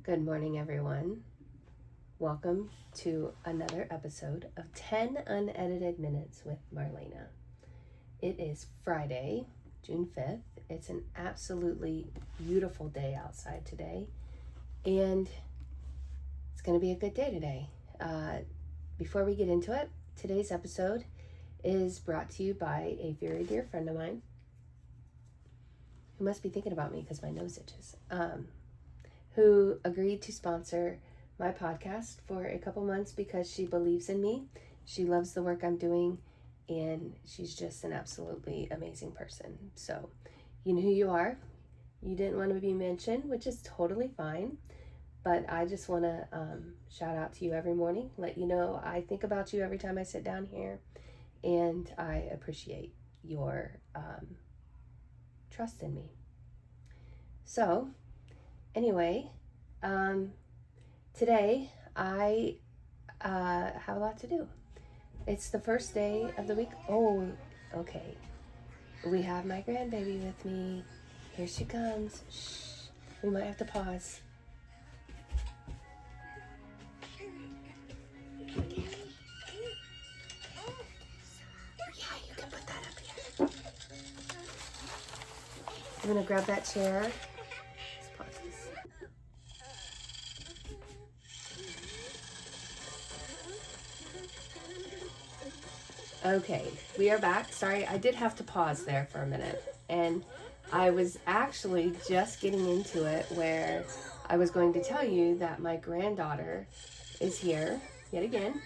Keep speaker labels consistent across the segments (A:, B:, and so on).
A: Good morning, everyone. Welcome to another episode of 10 Unedited Minutes with Marlena. It is Friday, June 5th. It's an absolutely beautiful day outside today, and it's going to be a good day today. Before we get into it, today's episode is brought to you by a very dear friend of mine who must be thinking about me because my nose itches. Who agreed to sponsor my podcast for a couple months because she believes in me. She loves the work I'm doing, and she's just an absolutely amazing person. So, you know who you are. You didn't want to be mentioned, which is totally fine. But I just want to shout out to you every morning, let you know I think about you every time I sit down here, and I appreciate your trust in me. So, anyway, today I have a lot to do. It's the first day of the week. Oh, okay. We have my grandbaby with me. Here she comes. Shh. We might have to pause. Yeah, you can put that up here. I'm gonna grab that chair. Let's pause this. Okay, we are back. Sorry, I did have to pause there for a minute. And I was actually just getting into it where I was going to tell you that my granddaughter is here yet again.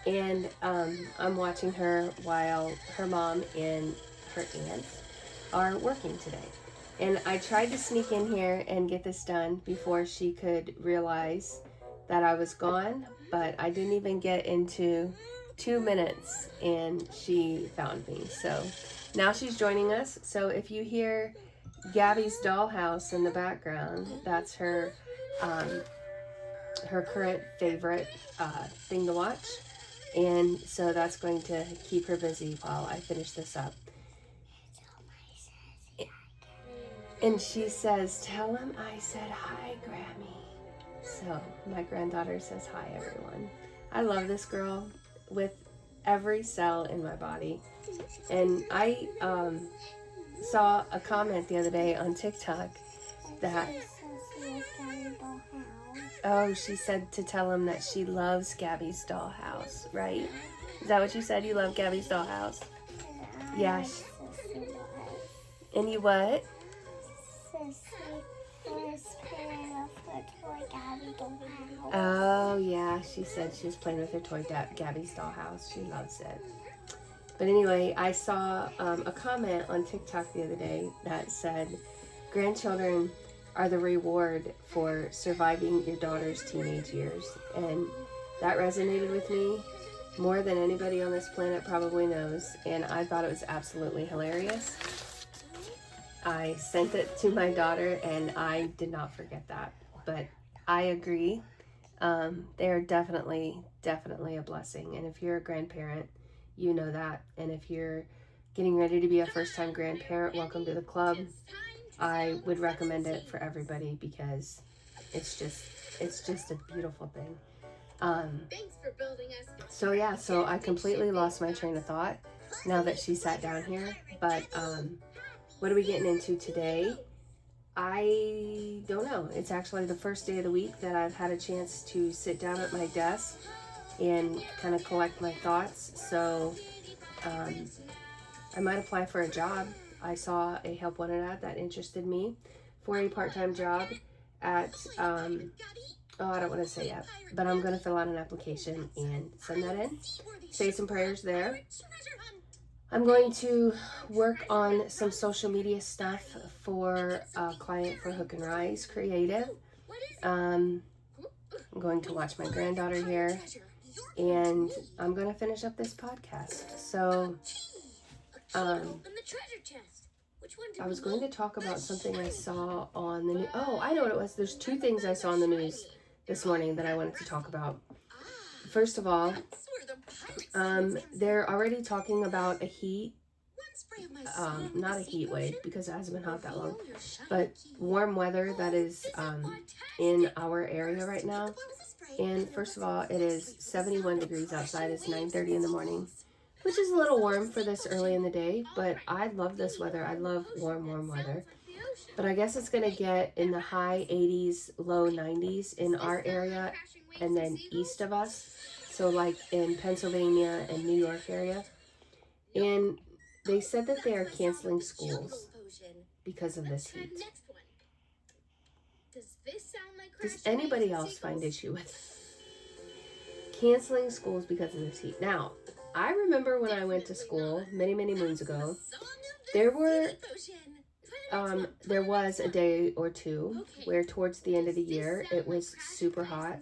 A: And I'm watching her while her mom and her aunt are working today. And I tried to sneak in here and get this done before she could realize that I was gone, but I didn't even get into 2 minutes and she found me. So now she's joining us. So if you hear Gabby's dollhouse in the background, that's her her current favorite thing to watch. And so that's going to keep her busy while I finish this up. And she says, "Tell him I said hi, Grammy." So my granddaughter says hi, everyone. I love this girl with every cell in my body. And I saw a comment the other day on TikTok that she said to tell him that she loves Gabby's dollhouse, right? Is that what you said? You love Gabby's dollhouse? Yeah. And you what? Oh, yeah, she said she was playing with her toy Gabby's dollhouse. She loves it. But anyway, I saw a comment on TikTok the other day that said, grandchildren are the reward for surviving your daughter's teenage years. And that resonated with me more than anybody on this planet probably knows. And I thought it was absolutely hilarious. I sent it to my daughter, and I did not forget that. But I agree. They are definitely a blessing. And if you're a grandparent, you know that. And if you're getting ready to be a first-time grandparent, welcome to the club. I would recommend it for everybody because it's just a beautiful thing. So I completely lost my train of thought now that she sat down here. But what are we getting into today? I don't know. It's actually the first day of the week that I've had a chance to sit down at my desk and kind of collect my thoughts. So I might apply for a job. I saw a help wanted ad that interested me for a part-time job at, I don't want to say yet, but I'm going to fill out an application and send that in. Say some prayers there. I'm going to work on some social media stuff for a client for Hook and Rise Creative. I'm going to watch my granddaughter here, and I'm going to finish up this podcast. So, I was going to talk about something I saw on the news. Oh, I know what it was. There's 2 things I saw on the news this morning that I wanted to talk about. First of all, they're already talking about a heat not a heat wave because it hasn't been hot that long, but warm weather that is in our area right now. And first of all, it is 71 degrees outside. It's 9:30 in the morning, which is a little warm for this early in the day, but I love this weather. I love warm weather. But I guess it's going to get in the high 80s, low 90s in our area and then east of us. So like in Pennsylvania and New York area. And they said that they are canceling schools because of this heat. Does anybody else find issue with canceling schools because of this heat? Now, I remember when I went to school many moons ago, there was a day or two where towards the end of the year it was super hot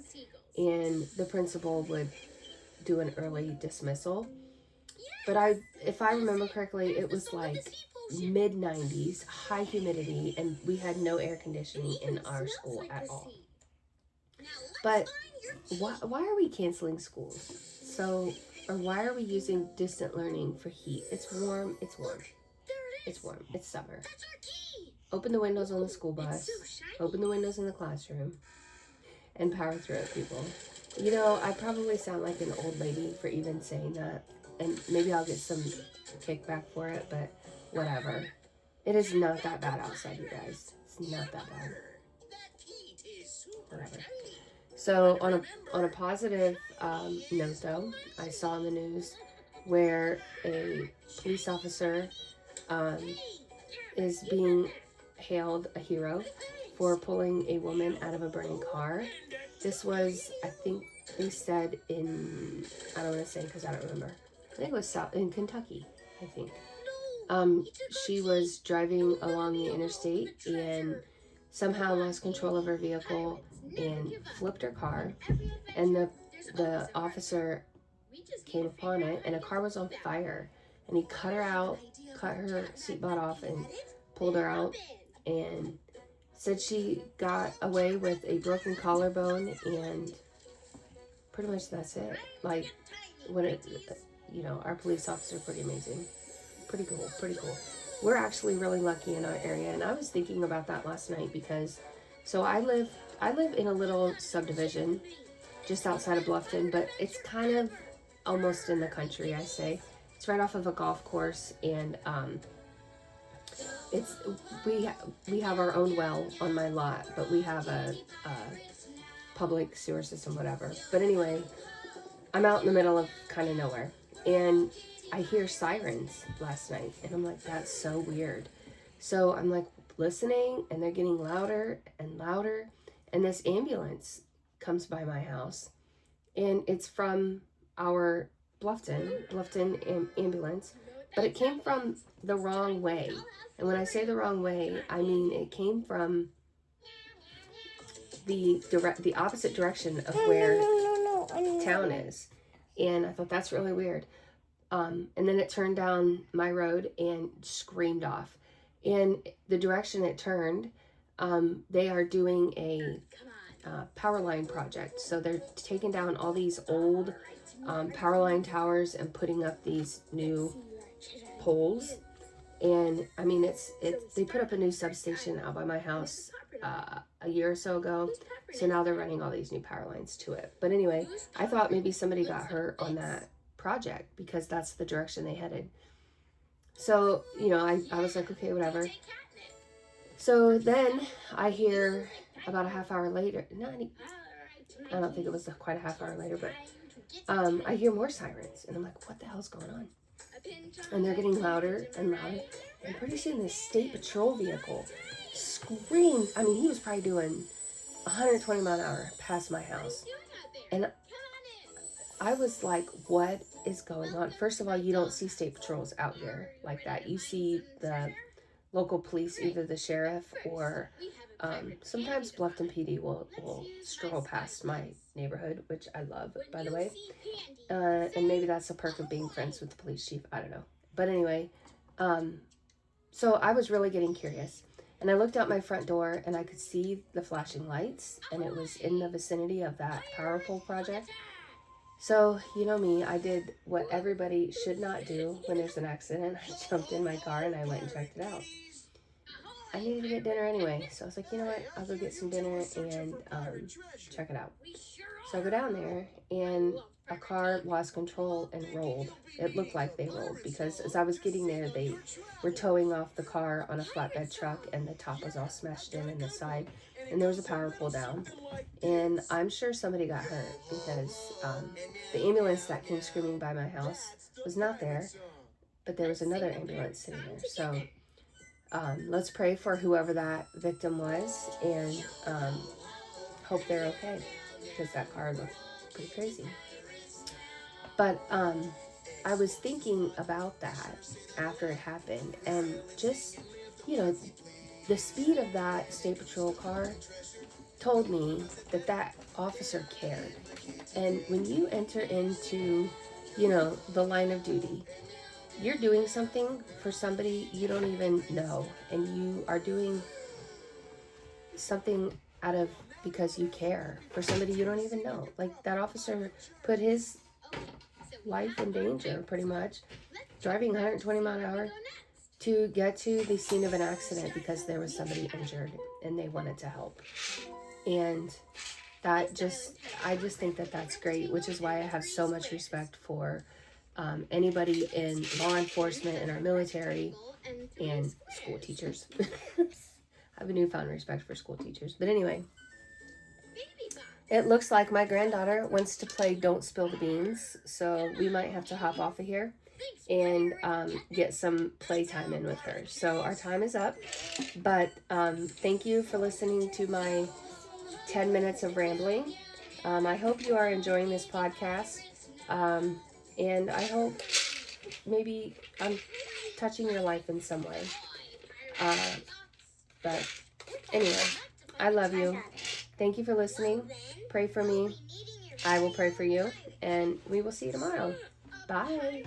A: and the principal would do an early dismissal. But if I remember correctly, it was like mid 90s, high humidity, and we had no air conditioning in our school at all. But why are we canceling schools? Or why are we using distant learning for heat? It's warm. It's summer. Open the windows on the school bus, open the windows in the classroom, and power through it, people. You know, I probably sound like an old lady for even saying that, and maybe I'll get some kickback for it, but whatever. It is not that bad outside, you guys. It's not that bad. Whatever. So on a positive note, though, I saw in the news where a police officer is being hailed a hero for pulling a woman out of a burning car. This was, I think they said in, I don't want to say because I don't remember. I think it was in Kentucky, I think. She was driving along the interstate and somehow lost control of her vehicle and flipped her car. And the officer came upon it, and a car was on fire. And he cut her seatbelt off and pulled her out and said she got away with a broken collarbone, and pretty much that's it. Like, our police officer, pretty amazing. Pretty cool. We're actually really lucky in our area, and I was thinking about that last night because, so I live in a little subdivision just outside of Bluffton, but it's kind of almost in the country, I say. It's right off of a golf course, and we have our own well on my lot, but we have a public sewer system, whatever. But anyway, I'm out in the middle of kind of nowhere, and I hear sirens last night, and I'm like, that's so weird. So I'm like listening, and they're getting louder and louder, and this ambulance comes by my house, and it's from our Bluffton ambulance, but it came from the wrong way. And when I say the wrong way, I mean it came from the opposite direction of where town is. And I thought, that's really weird. And then it turned down my road and screamed off. And the direction it turned, they are doing a power line project. So they're taking down all these old power line towers and putting up these new poles. And I mean, they put up a new substation out by my house a year or so ago. So now they're running all these new power lines to it. But anyway, I thought maybe somebody got hurt on that project because that's the direction they headed. So, I was like, okay, whatever. So then I hear about a half hour later, I don't think it was quite a half hour later, but I hear more sirens, and I'm like, what the hell's going on? And they're getting louder and louder, and pretty soon this state patrol vehicle screamed. I mean, he was probably doing 120 mile an hour past my house, and I was like, what is going on? First of all, you don't see state patrols out here like that. You see the local police, either the sheriff or sometimes Bluffton PD will stroll past my neighborhood, which I love, by the way. And maybe that's a perk of being friends with the police chief. I don't know. But anyway, so I was really getting curious. And I looked out my front door, and I could see the flashing lights, and it was in the vicinity of that power pole project. So, you know me, I did what everybody should not do when there's an accident. I jumped in my car and I went and checked it out. I needed to get dinner anyway, so I was like, you know what, I'll go get some dinner and check it out. So I go down there, and a car lost control and rolled. It looked like they rolled because as I was getting there, they were towing off the car on a flatbed truck, and the top was all smashed in the side, and there was a power pull down. And I'm sure somebody got hurt because the ambulance that came screaming by my house was not there, but there was another ambulance sitting there. So let's pray for whoever that victim was, and hope they're okay, because that car looked pretty crazy. But I was thinking about that after it happened, and just, you know, the speed of that state patrol car told me that that officer cared. And when you enter into, you know, the line of duty, you're doing something for somebody you don't even know, and you are doing something out of because you care for somebody you don't even know. Like, that officer put his life in danger, pretty much, driving 120 mile an hour to get to the scene of an accident because there was somebody injured and they wanted to help. And I just think that that's great, which is why I have so much respect for anybody in law enforcement, in our military, and school teachers. I have a newfound respect for school teachers. But anyway, it looks like my granddaughter wants to play Don't Spill the Beans, so we might have to hop off of here and get some playtime in with her. So our time is up, but thank you for listening to my 10 minutes of rambling. I hope you are enjoying this podcast, and I hope maybe I'm touching your life in some way. But anyway, I love you. Thank you for listening. Pray for me. I will pray for you, and we will see you tomorrow. Bye.